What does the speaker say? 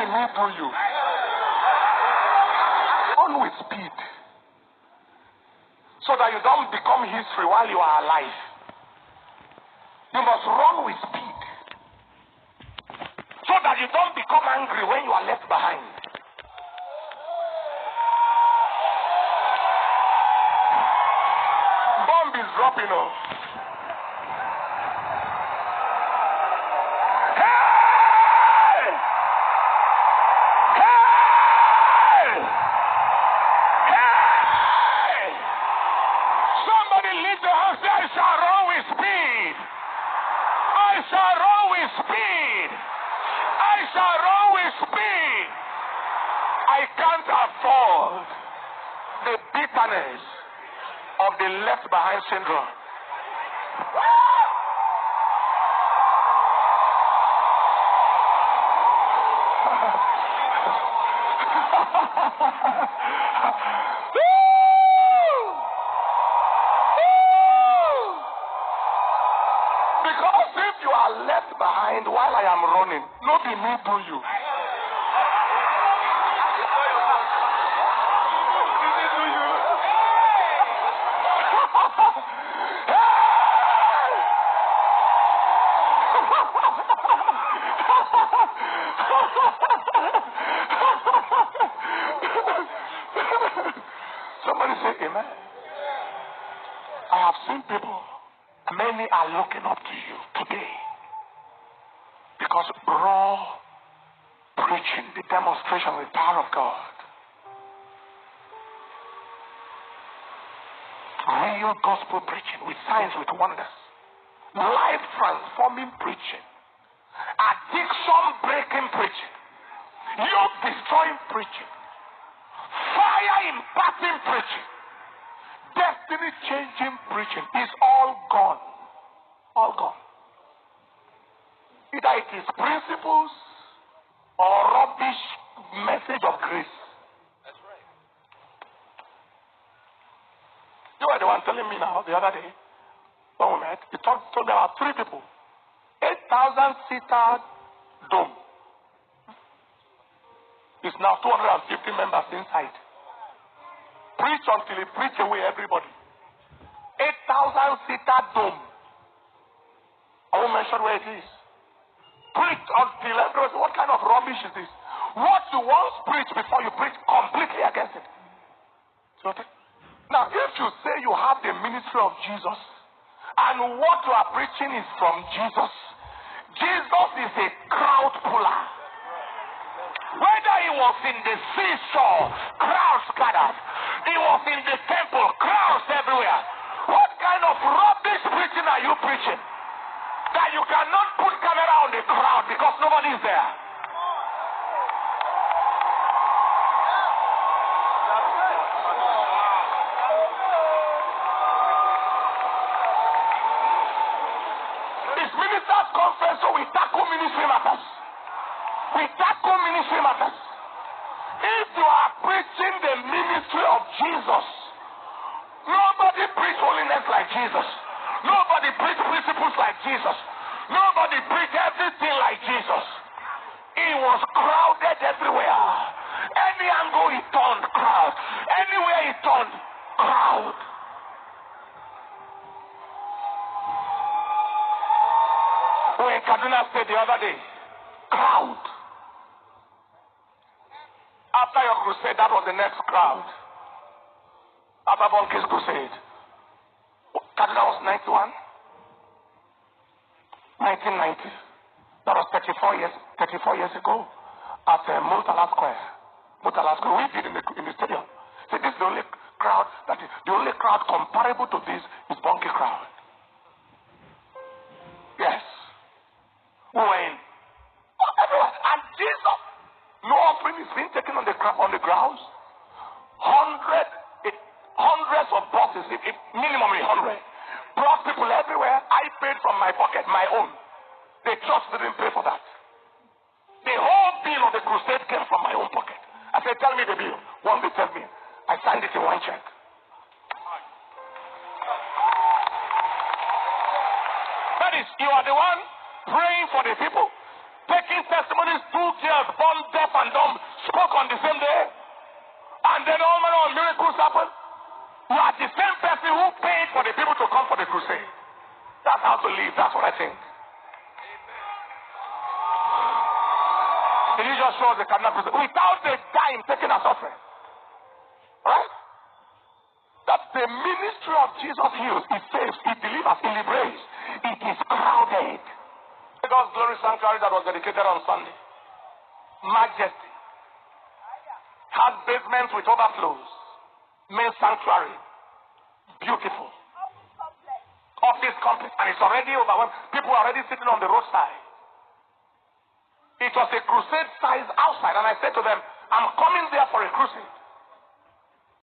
be me do you. Run with speed. So that you don't become history while you are alive. You must run with speed. So that you don't become angry when you are left behind. Bomb is dropping off. Of the left behind syndrome. Because if you are left behind while I am running, no be me do you. Somebody say amen. I have seen people, many are looking up to you today because raw preaching, the demonstration of the power of God, real gospel preaching with signs, with wonders, life transforming preaching, addiction breaking preaching, yoke destroying preaching, fire imparting preaching, destiny changing preaching is all gone. All gone. Either it is principles or rubbish message of grace. That's right. You were the one telling me now the other day when we met. He told me about 3 people. 8,000-seater dome. It's now 250 members inside. Preach until he preach away everybody. 8,000-seater dome. I won't mention where it is. Preach until everybody. What kind of rubbish is this? What you once preached before you preach completely against it. Okay? Now, if you say you have the ministry of Jesus and what you are preaching is from Jesus, Jesus is a crowd puller. Whether he was in the seashore, crowds gathered. He was in the temple, crowds everywhere. What kind of rubbish preaching are you preaching? That you cannot put camera on the crowd because nobody is there. It's ministers' conference, so we tackle ministry matters. We tackle ministry matters. If you are preaching the ministry of Jesus, nobody preach holiness like Jesus. Nobody preach principles like Jesus. Nobody preach everything like Jesus. He was crowded everywhere. Any angle he turned, crowd. Anywhere he turned, crowd. We in Kaduna State the other day, crowd. After your crusade, that was the next crowd. After Bonke's crusade. Kaduna was 91. 1990. That was 34 years ago at Murtala Square. Murtala Square. We did in the stadium. So this is the only crowd the only crowd comparable to this is Bonke crowd. Yes. We were in everywhere. And Jesus, no offering is being taken on the grounds. Hundreds of buses, if minimum 100. Brought people everywhere. I paid from my pocket, my own. The church didn't pay for that. The whole bill of the crusade came from my own pocket. I said, tell me the bill. One day tell me. I signed it in one check. That is, you are the one praying for the people, taking testimonies 2 years, 4 some deaf and dumb spoke on the same day, and then all manner of miracles happened. You are the same person who paid for the people to come for the crusade. That's how to live. That's what I think. Did you just show us the cardinal crusade without a dime taken as offering? Right? That the ministry of Jesus heals, it saves, it delivers, it liberates. It is crowded. God's glory sanctuary that was dedicated on Sunday. Majesty. Has basements with overflows. Main sanctuary. Beautiful. Office complex. And it's already overwhelmed. People are already sitting on the roadside. It was a crusade size outside. And I said to them, I'm coming there for a crusade.